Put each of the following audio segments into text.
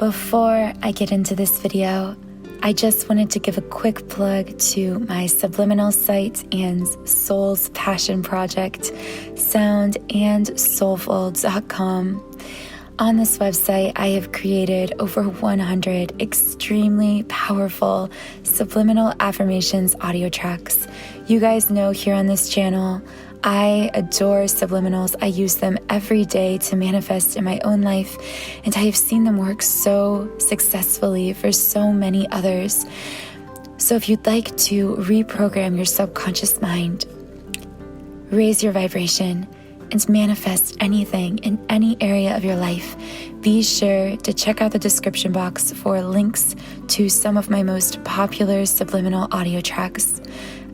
Before I get into this video, I just wanted to give a quick plug to my Subliminal site and soul's passion project, soundandsoulful.com. On this website, I have created over 100 extremely powerful subliminal affirmations audio tracks. You guys know here on this channel, I adore subliminals. I use them every day to manifest in my own life, and I have seen them work so successfully for so many others. So if you'd like to reprogram your subconscious mind, raise your vibration, and manifest anything in any area of your life, be sure to check out the description box for links to some of my most popular subliminal audio tracks.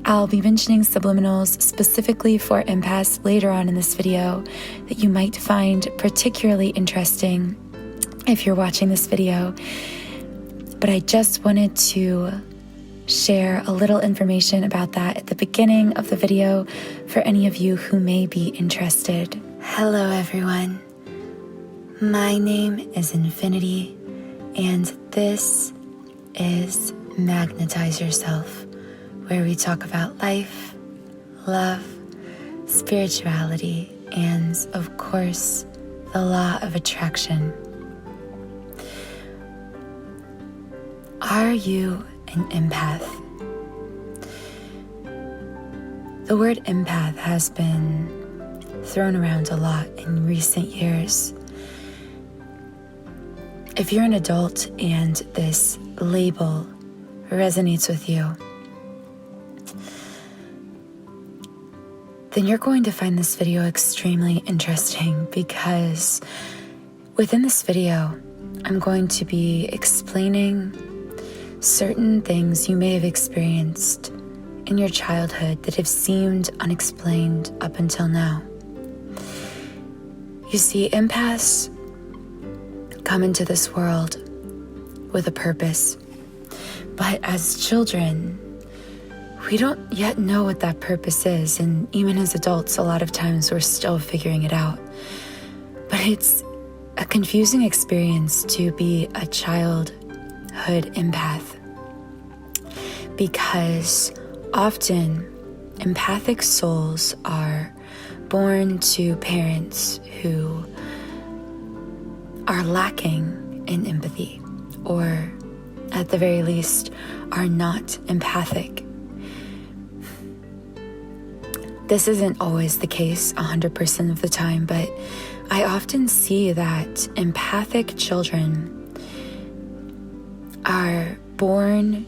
I'll be mentioning subliminals specifically for empaths later on in this video that you might find particularly interesting if you're watching this video. But I just wanted to share a little information about that at the beginning of the video for any of you who may be interested. Hello everyone, my name is Infinity, and this is Magnetize Yourself, where we talk about life, love, spirituality, and of course, the law of attraction. Are you an empath? The word empath has been thrown around a lot in recent years. If you're an adult and this label resonates with you, then you're going to find this video extremely interesting, because within this video, I'm going to be explaining certain things you may have experienced in your childhood that have seemed unexplained up until now. You see, empaths come into this world with a purpose, but as children, we don't yet know what that purpose is, and even as adults, a lot of times we're still figuring it out. But it's a confusing experience to be a childhood empath, because often empathic souls are born to parents who are lacking in empathy, or at the very least are not empathic. This isn't always the case 100% of the time, but I often see that empathic children are born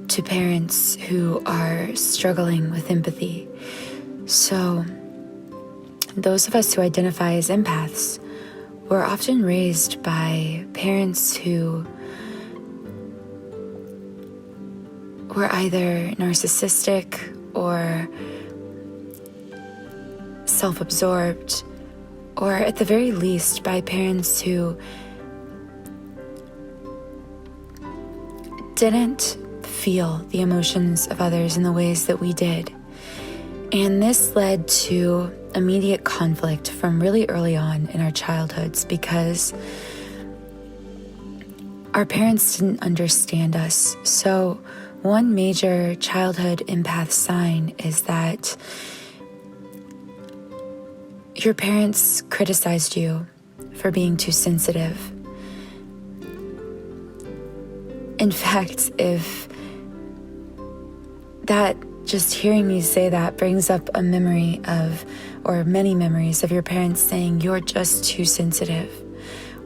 to parents who are struggling with empathy. So those of us who identify as empaths were often raised by parents who were either narcissistic or self-absorbed, or at the very least by parents who didn't feel the emotions of others in the ways that we did. And this led to immediate conflict from really early on in our childhoods, because our parents didn't understand us. So one major childhood empath sign is that your parents criticized you for being too sensitive. In fact, if that, just hearing me say that brings up a memory of, or many memories of your parents saying, "You're just too sensitive,"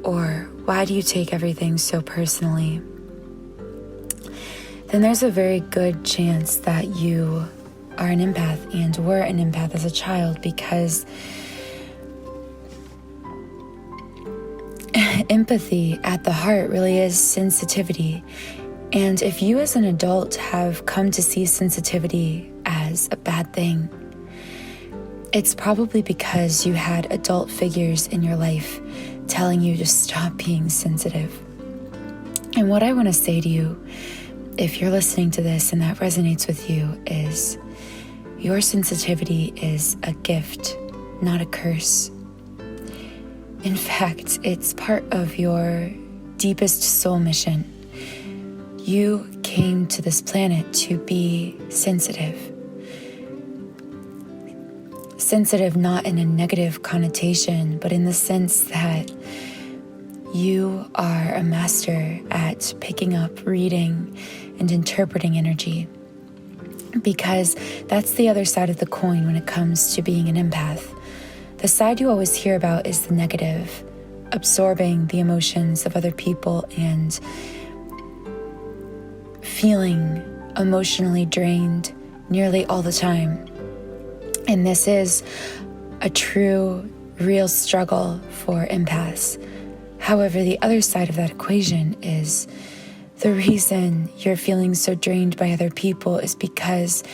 or "Why do you take everything so personally?" then there's a very good chance that you are an empath and were an empath as a child, because empathy at the heart really is sensitivity. And if you as an adult have come to see sensitivity as a bad thing, it's probably because you had adult figures in your life telling you to stop being sensitive. And what I want to say to you, if you're listening to this and that resonates with you, is your sensitivity is a gift, not a curse. In fact, it's part of your deepest soul mission. You came to this planet to be sensitive. Sensitive not in a negative connotation, but in the sense that you are a master at picking up, reading, and interpreting energy. Because that's the other side of the coin when it comes to being an empath. The side you always hear about is the negative, absorbing the emotions of other people and feeling emotionally drained nearly all the time. And this is a true, real struggle for empaths. However, the other side of that equation is the reason you're feeling so drained by other people is because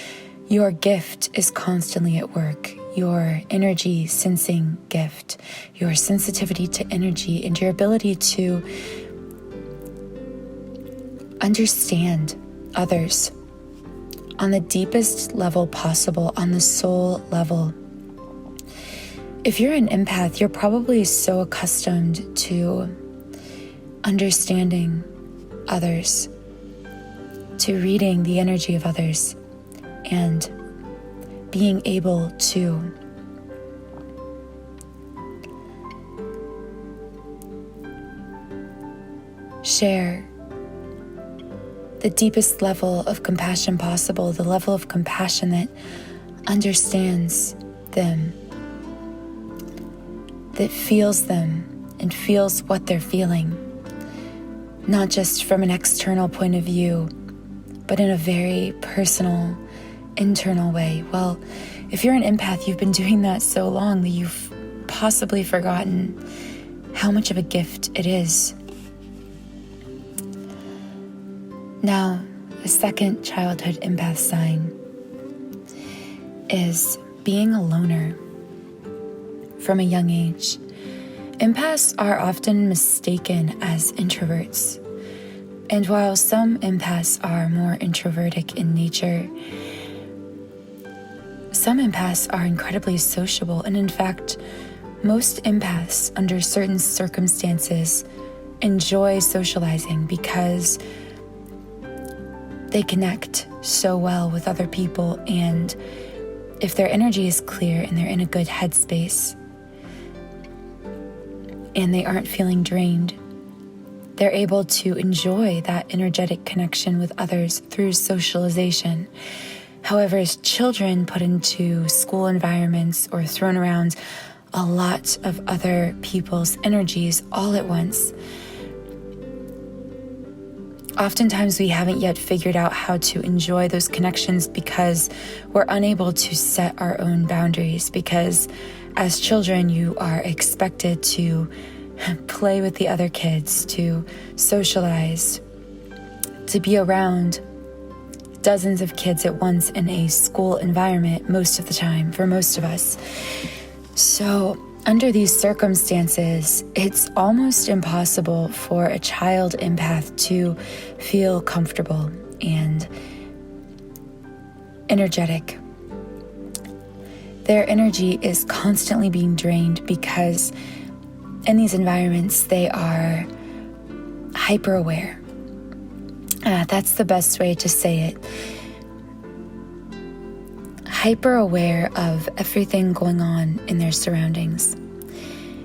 your gift is constantly at work. Your energy sensing gift, your sensitivity to energy, and your ability to understand others on the deepest level possible, on the soul level. If you're an empath, you're probably so accustomed to understanding others, to reading the energy of others, and being able to share the deepest level of compassion possible, the level of compassion that understands them, that feels them and feels what they're feeling, not just from an external point of view, but in a very personal, internal way. Well, if you're an empath, you've been doing that so long that you've possibly forgotten how much of a gift it is. Now, the second childhood empath sign is being a loner from a young age. Empaths are often mistaken as introverts. And while some empaths are more introvertic in nature, some empaths are incredibly sociable, and in fact, most empaths, under certain circumstances, enjoy socializing because they connect so well with other people, and if their energy is clear and they're in a good headspace and they aren't feeling drained, they're able to enjoy that energetic connection with others through socialization. However, as children put into school environments or thrown around a lot of other people's energies all at once, oftentimes we haven't yet figured out how to enjoy those connections because we're unable to set our own boundaries, because as children you are expected to play with the other kids, to socialize, to be around dozens of kids at once in a school environment most of the time for most of us. So under these circumstances, it's almost impossible for a child empath to feel comfortable and energetic. Their energy is constantly being drained because in these environments, they are hyper-aware. That's the best way to say it. Hyper-aware of everything going on in their surroundings.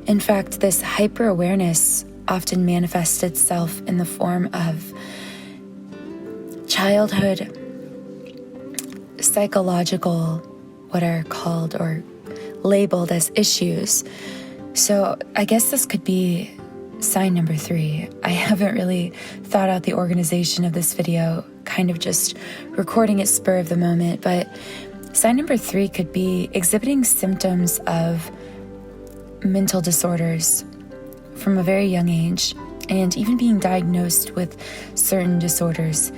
In fact, this hyper-awareness often manifests itself in the form of childhood psychological, what are called or labeled as issues. So I guess this could be sign number 3. I haven't really thought out the organization of this video, kind of just recording it spur of the moment, but sign number 3 could be exhibiting symptoms of mental disorders from a very young age, and even being diagnosed with certain disorders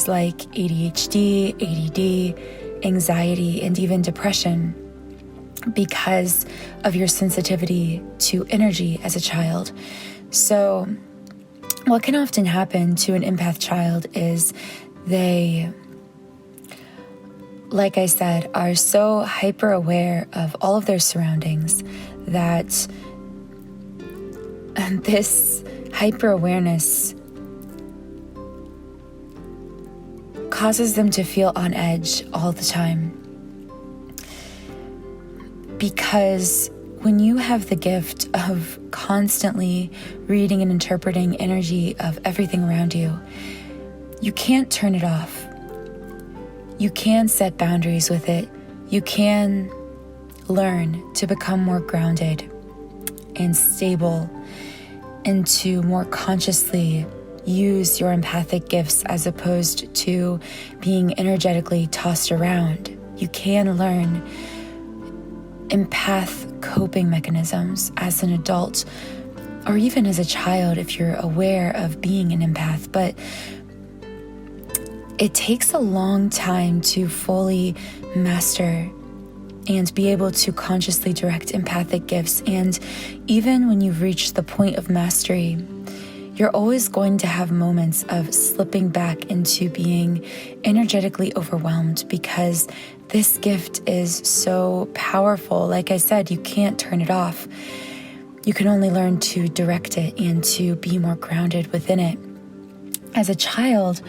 like ADHD, ADD, anxiety, and even depression, because of your sensitivity to energy as a child. So what can often happen to an empath child is they, like I said, are so hyper aware of all of their surroundings that this hyper-awareness causes them to feel on edge all the time. Because when you have the gift of constantly reading and interpreting energy of everything around you, you can't turn it off. You can set boundaries with it. You can learn to become more grounded and stable, and to more consciously use your empathic gifts as opposed to being energetically tossed around. You can learn empath coping mechanisms as an adult, or even as a child if you're aware of being an empath. But it takes a long time to fully master and be able to consciously direct empathic gifts. And even when you've reached the point of mastery, you're always going to have moments of slipping back into being energetically overwhelmed, because this gift is so powerful. Like I said, you can't turn it off. You can only learn to direct it and to be more grounded within it. As a child,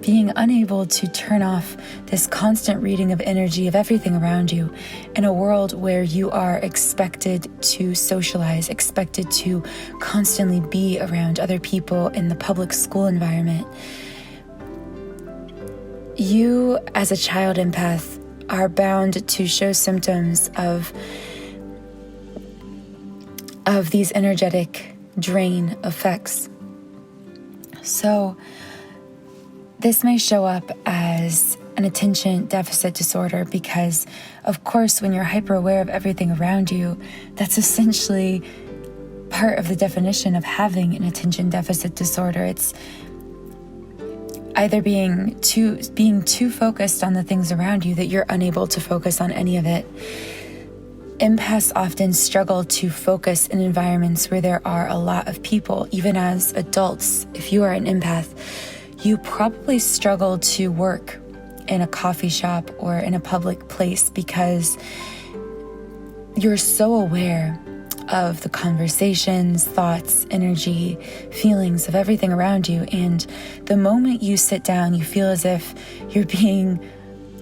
being unable to turn off this constant reading of energy of everything around you in a world where you are expected to socialize, expected to constantly be around other people in the public school environment. You, as a child empath, are bound to show symptoms of these energetic drain effects. So this may show up as an attention deficit disorder because, of course, when you're hyper aware of everything around you, that's essentially part of the definition of having an attention deficit disorder. It's either being too focused on the things around you that you're unable to focus on any of it. Empaths often struggle to focus in environments where there are a lot of people. Even as adults, if you are an empath, you probably struggle to work in a coffee shop or in a public place because you're so aware of the conversations, thoughts, energy, feelings of everything around you. And the moment you sit down, you feel as if you're being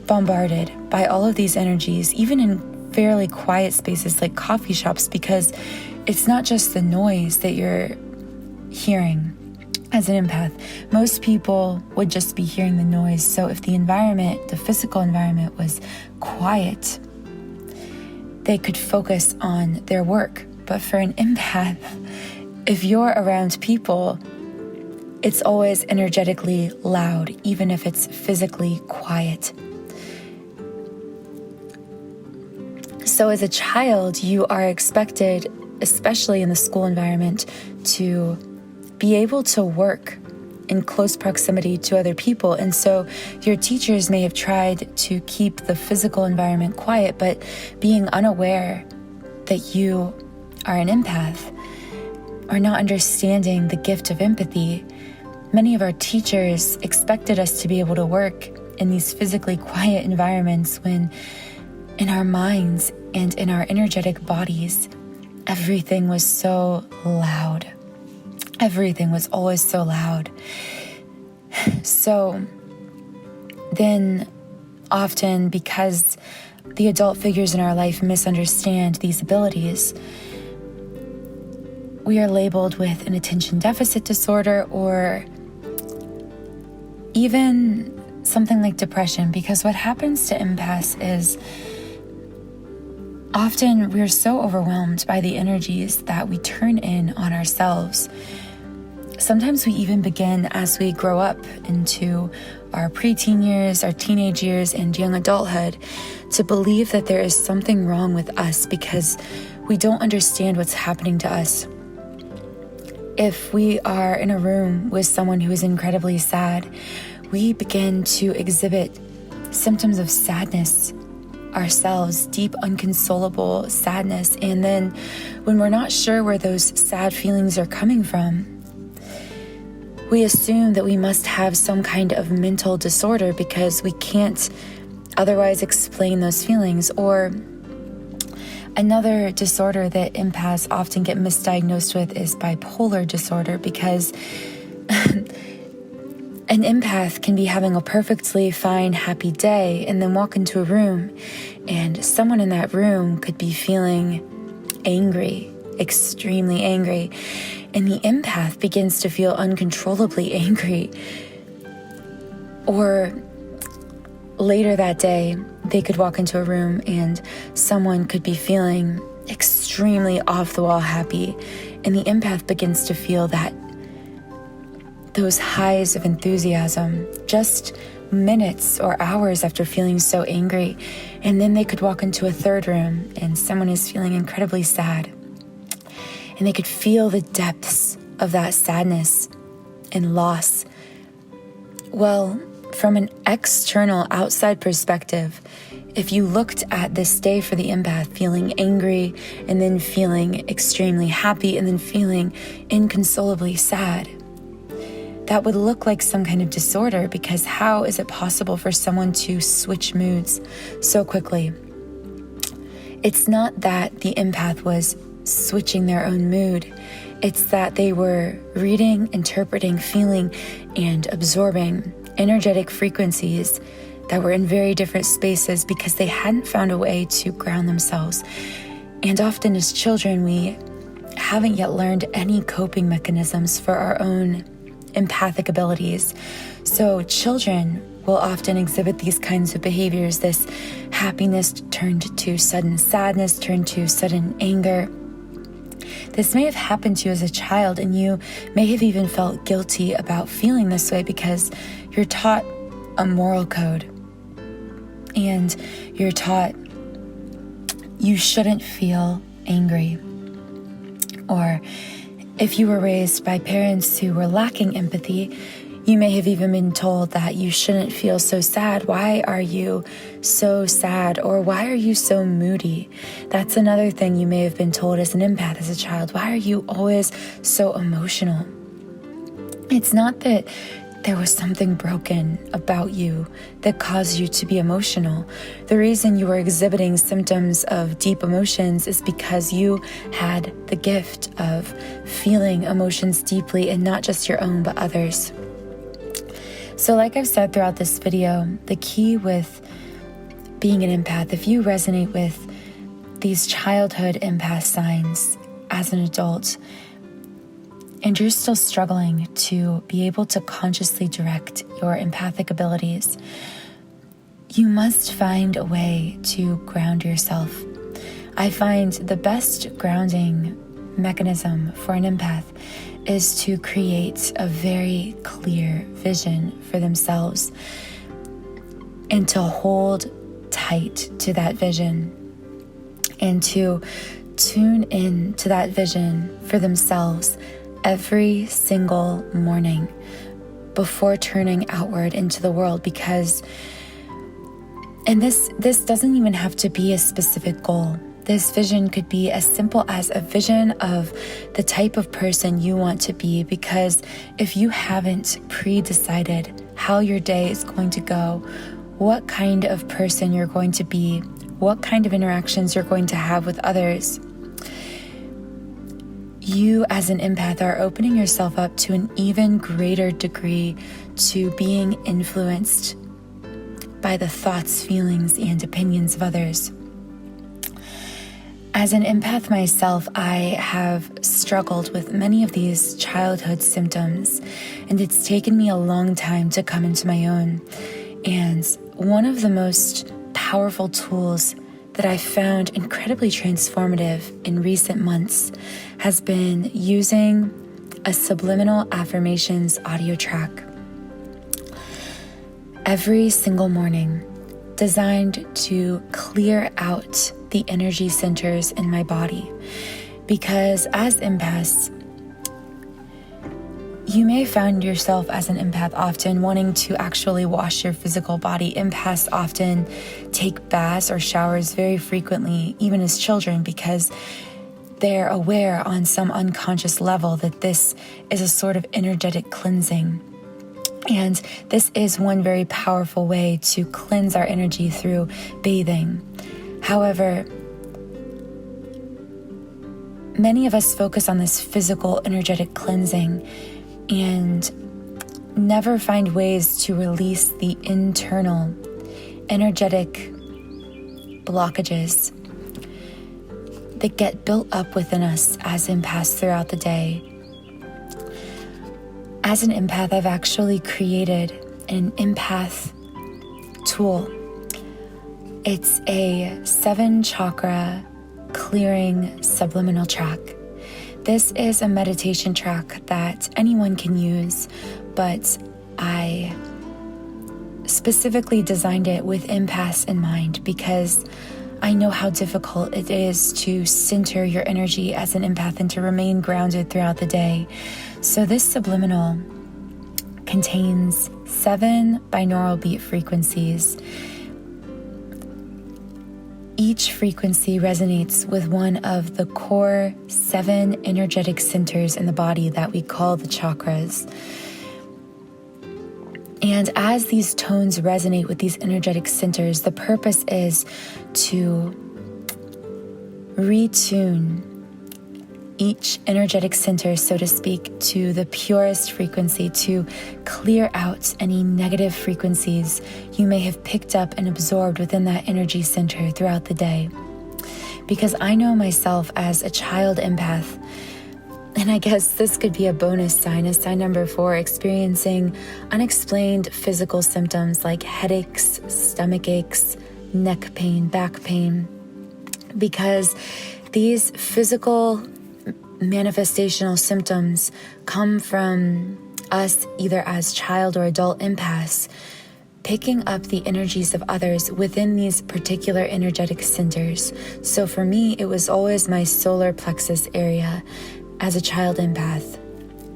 bombarded by all of these energies, even in fairly quiet spaces like coffee shops, because it's not just the noise that you're hearing. As an empath, most people would just be hearing the noise. So if the environment, the physical environment, was quiet, they could focus on their work. But for an empath, if you're around people, it's always energetically loud, even if it's physically quiet. So as a child, you are expected, especially in the school environment, to be able to work in close proximity to other people. And so your teachers may have tried to keep the physical environment quiet, but being unaware that you are an empath or not understanding the gift of empathy, many of our teachers expected us to be able to work in these physically quiet environments when in our minds and in our energetic bodies, everything was so loud. Everything was always so loud. So then often, because the adult figures in our life misunderstand these abilities, we are labeled with an attention deficit disorder or even something like depression. Because what happens to empaths is often we're so overwhelmed by the energies that we turn in on ourselves. Sometimes we even begin as we grow up into our preteen years, our teenage years, and young adulthood to believe that there is something wrong with us because we don't understand what's happening to us. If we are in a room with someone who is incredibly sad, we begin to exhibit symptoms of sadness ourselves, deep, unconsolable sadness. And then when we're not sure where those sad feelings are coming from, we assume that we must have some kind of mental disorder because we can't otherwise explain those feelings. Or Another disorder that empaths often get misdiagnosed with is bipolar disorder, because an empath can be having a perfectly fine, happy day and then walk into a room and someone in that room could be feeling angry, extremely angry, and the empath begins to feel uncontrollably angry. Or later that day, they could walk into a room and someone could be feeling extremely off-the-wall happy, and the empath begins to feel those highs of enthusiasm just minutes or hours after feeling so angry. And then they could walk into a third room and someone is feeling incredibly sad, and they could feel the depths of that sadness and loss. Well, from an external, outside perspective, if you looked at this day for the empath, feeling angry and then feeling extremely happy and then feeling inconsolably sad, that would look like some kind of disorder, because how is it possible for someone to switch moods so quickly? It's not that the empath was switching their own mood. It's that they were reading, interpreting, feeling, and absorbing energetic frequencies that were in very different spaces because they hadn't found a way to ground themselves. And often as children, we haven't yet learned any coping mechanisms for our own empathic abilities. So children will often exhibit these kinds of behaviors, this happiness turned to sudden sadness, turned to sudden anger. This may have happened to you as a child, and you may have even felt guilty about feeling this way because you're taught a moral code and you're taught you shouldn't feel angry. Or if you were raised by parents who were lacking empathy, you may have even been told that you shouldn't feel so sad. Why are you so sad? Or why are you so moody? That's another thing you may have been told as an empath as a child. Why are you always so emotional? It's not that there was something broken about you that caused you to be emotional. The reason you were exhibiting symptoms of deep emotions is because you had the gift of feeling emotions deeply, and not just your own, but others. So like I've said throughout this video, the key with being an empath, if you resonate with these childhood empath signs as an adult, and you're still struggling to be able to consciously direct your empathic abilities, you must find a way to ground yourself. I find the best grounding mechanism for an empath is to create a very clear vision for themselves and to hold tight to that vision and to tune in to that vision for themselves every single morning before turning outward into the world. Because, and this doesn't even have to be a specific goal. This vision could be as simple as a vision of the type of person you want to be, because if you haven't pre-decided how your day is going to go, what kind of person you're going to be, what kind of interactions you're going to have with others, you as an empath are opening yourself up to an even greater degree to being influenced by the thoughts, feelings, and opinions of others. As an empath myself, I have struggled with many of these childhood symptoms, and it's taken me a long time to come into my own. And one of the most powerful tools that I found incredibly transformative in recent months has been using a subliminal affirmations audio track every single morning, designed to clear out the energy centers in my body. Because as empaths, you may find yourself as an empath often wanting to actually wash your physical body. Empaths often take baths or showers very frequently, even as children, because they're aware on some unconscious level that this is a sort of energetic cleansing. And this is one very powerful way to cleanse our energy through bathing. However, many of us focus on this physical, energetic cleansing and never find ways to release the internal, energetic blockages that get built up within us as empaths throughout the day. As an empath, I've actually created an empath tool. It's a 7-chakra clearing subliminal track. This is a meditation track that anyone can use, but I specifically designed it with empaths in mind because I know how difficult it is to center your energy as an empath and to remain grounded throughout the day. So this subliminal contains 7 binaural beat frequencies. Each frequency resonates with one of the core 7 energetic centers in the body that we call the chakras. And as these tones resonate with these energetic centers, the purpose is to retune each energetic center, so to speak, to the purest frequency, to clear out any negative frequencies you may have picked up and absorbed within that energy center throughout the day. Because I know myself as a child empath, and I guess this could be a bonus sign, as sign number 4, experiencing unexplained physical symptoms like headaches, stomach aches, neck pain, back pain, because these physical manifestational symptoms come from us either as child or adult empaths picking up the energies of others within these particular energetic centers. So for me, it was always my solar plexus area as a child empath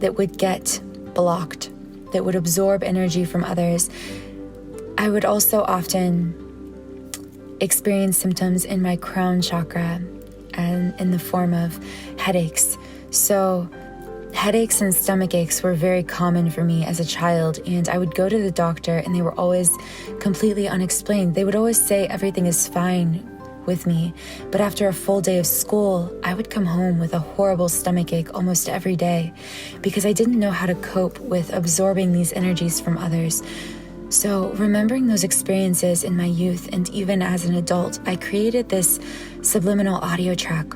that would get blocked, that would absorb energy from others. I would also often experience symptoms in my crown chakra and in the form of headaches. So headaches and stomach aches were very common for me as a child, and I would go to the doctor and they were always completely unexplained. They would always say everything is fine with me, but after a full day of school, I would come home with a horrible stomach ache almost every day because I didn't know how to cope with absorbing these energies from others. So remembering those experiences in my youth and even as an adult, I created this subliminal audio track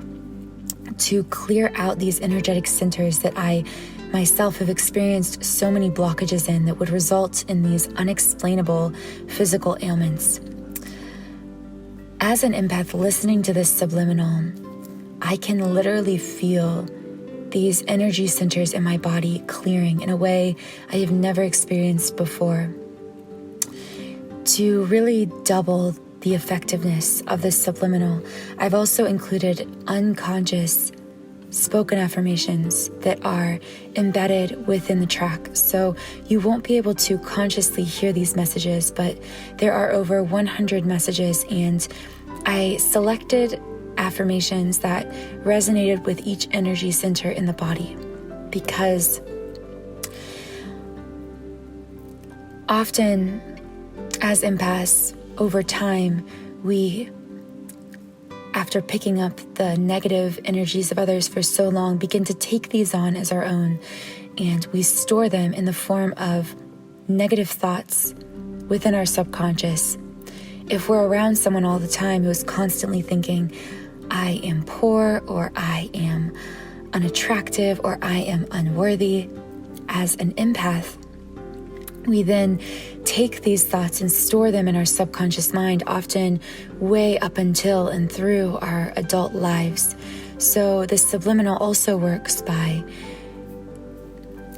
to clear out these energetic centers that I myself have experienced so many blockages in that would result in these unexplainable physical ailments. As an empath listening to this subliminal, I can literally feel these energy centers in my body clearing in a way I have never experienced before. To really double the effectiveness of this subliminal, I've also included unconscious spoken affirmations that are embedded within the track. So you won't be able to consciously hear these messages, but there are over 100 messages, and I selected affirmations that resonated with each energy center in the body because often as empaths, over time, we, after picking up the negative energies of others for so long, begin to take these on as our own, and we store them in the form of negative thoughts within our subconscious. If we're around someone all the time who is constantly thinking, I am poor, or I am unattractive, or I am unworthy, as an empath, we then take these thoughts and store them in our subconscious mind, often way up until and through our adult lives. So the subliminal also works by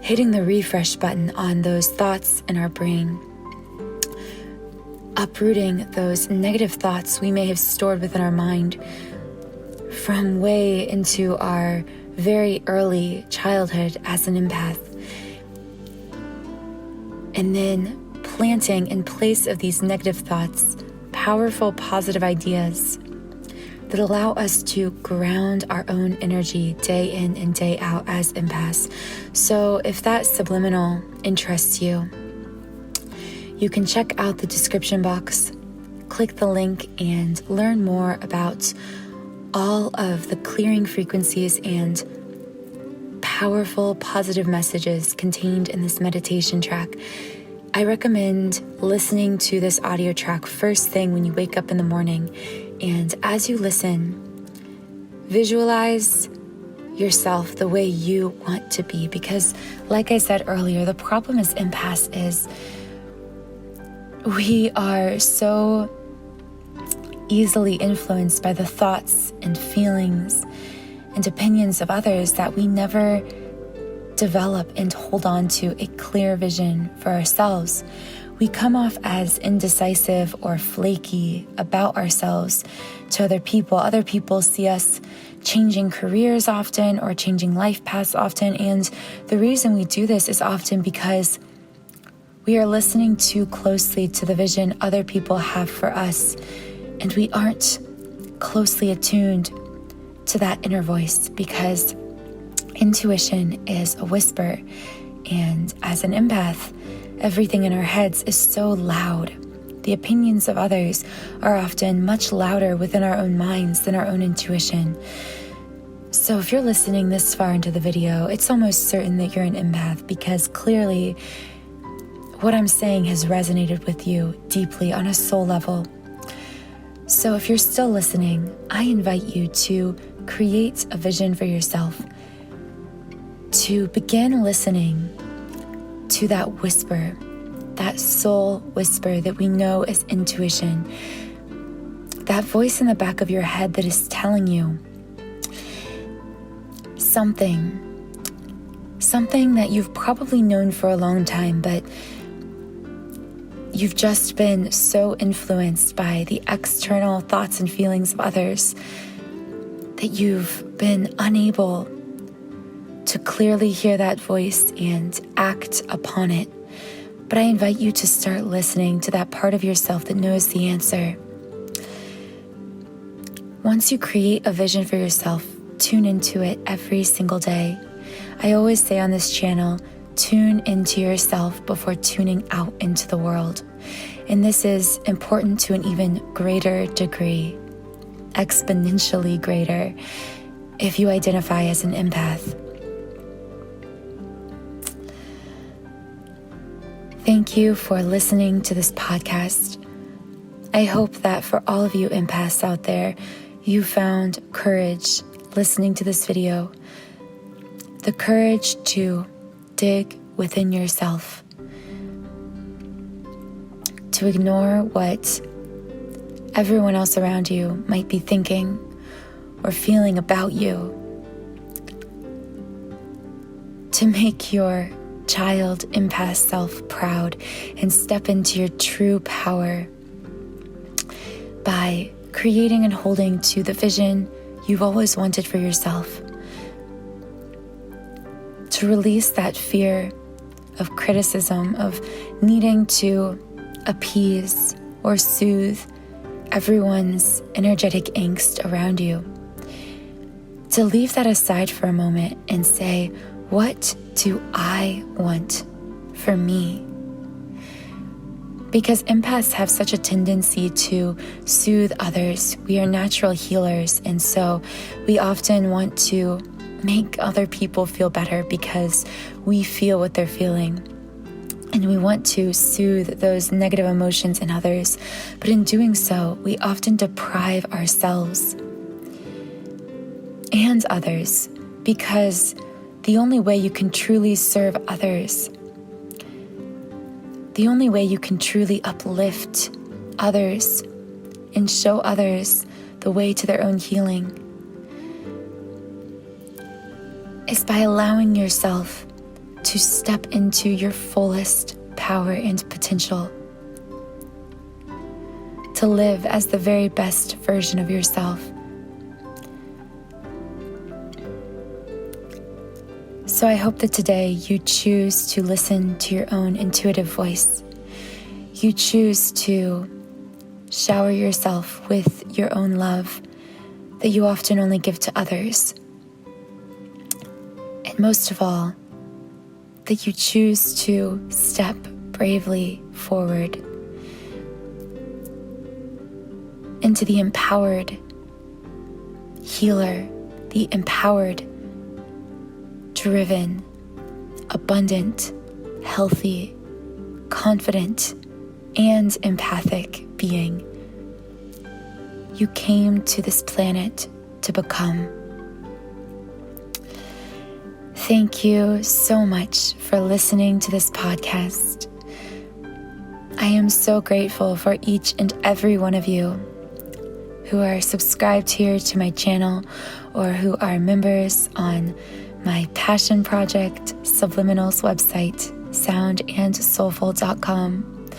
hitting the refresh button on those thoughts in our brain, uprooting those negative thoughts we may have stored within our mind from way into our very early childhood as an empath. And then planting in place of these negative thoughts, powerful positive ideas that allow us to ground our own energy day in and day out as empaths. So if that subliminal interests you, you can check out the description box, click the link, and learn more about all of the clearing frequencies and powerful positive messages contained in this meditation track, I recommend listening to this audio track first thing when you wake up in the morning. And as you listen, visualize yourself the way you want to be. Because like I said earlier, the problem as empaths is we are so easily influenced by the thoughts and feelings and opinions of others that we never develop and hold on to a clear vision for ourselves. We come off as indecisive or flaky about ourselves to other people. Other people see us changing careers often or changing life paths often. And the reason we do this is often because we are listening too closely to the vision other people have for us. And we aren't closely attuned to that inner voice, because intuition is a whisper. And as an empath, everything in our heads is so loud. The opinions of others are often much louder within our own minds than our own intuition. So if you're listening this far into the video, it's almost certain that you're an empath, because clearly what I'm saying has resonated with you deeply on a soul level. So if you're still listening, I invite you to create a vision for yourself, to begin listening to that whisper, that soul whisper that we know as intuition, that voice in the back of your head that is telling you something that you've probably known for a long time, but you've just been so influenced by the external thoughts and feelings of others that you've been unable to clearly hear that voice and act upon it. But I invite you to start listening to that part of yourself that knows the answer. Once you create a vision for yourself, tune into it every single day. I always say on this channel, tune into yourself before tuning out into the world. And this is important to an even greater degree, exponentially greater, if you identify as an empath. Thank you for listening to this podcast. I hope that for all of you empaths out there, you found courage listening to this video, the courage to dig within yourself, to ignore what everyone else around you might be thinking or feeling about you, to make your child empath self proud and step into your true power by creating and holding to the vision you've always wanted for yourself, to release that fear of criticism, of needing to appease or soothe everyone's energetic angst around you, to leave that aside for a moment and say, what do I want for me? Because empaths have such a tendency to soothe others. We are natural healers, and so we often want to make other people feel better because we feel what they're feeling. And we want to soothe those negative emotions in others. But in doing so, we often deprive ourselves and others, because the only way you can truly serve others, the only way you can truly uplift others and show others the way to their own healing is by allowing yourself to step into your fullest power and potential, to live as the very best version of yourself. So I hope that today you choose to listen to your own intuitive voice. You choose to shower yourself with your own love that you often only give to others. And most of all, that you choose to step bravely forward into the empowered healer, the empowered, driven, abundant, healthy, confident, and empathic being you came to this planet to become. Thank you so much for listening to this podcast. I am so grateful for each and every one of you who are subscribed here to my channel or who are members on my passion project, Subliminal's website, soundandsoulful.com.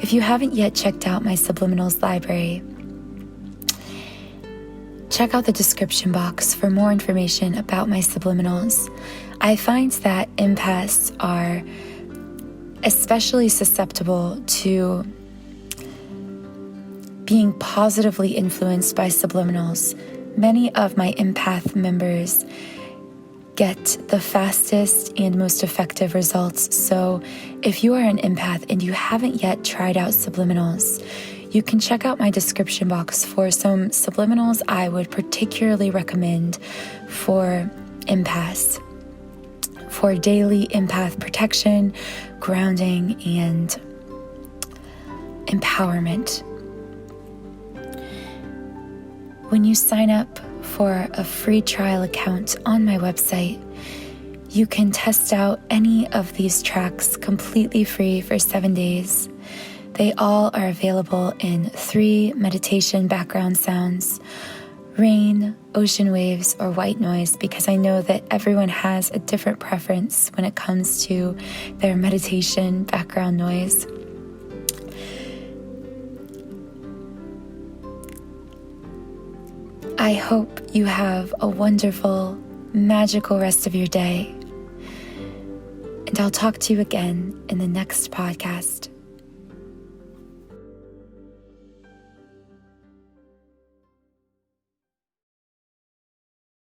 If you haven't yet checked out my Subliminal's library, check out the description box for more information about my subliminals. I find that empaths are especially susceptible to being positively influenced by subliminals. Many of my empath members get the fastest and most effective results. So if you are an empath and you haven't yet tried out subliminals, you can check out my description box for some subliminals I would particularly recommend for empaths, for daily empath protection, grounding, and empowerment. When you sign up for a free trial account on my website, you can test out any of these tracks completely free for 7 days. They all are available in 3 meditation background sounds: rain, ocean waves, or white noise, because I know that everyone has a different preference when it comes to their meditation background noise. I hope you have a wonderful, magical rest of your day. And I'll talk to you again in the next podcast.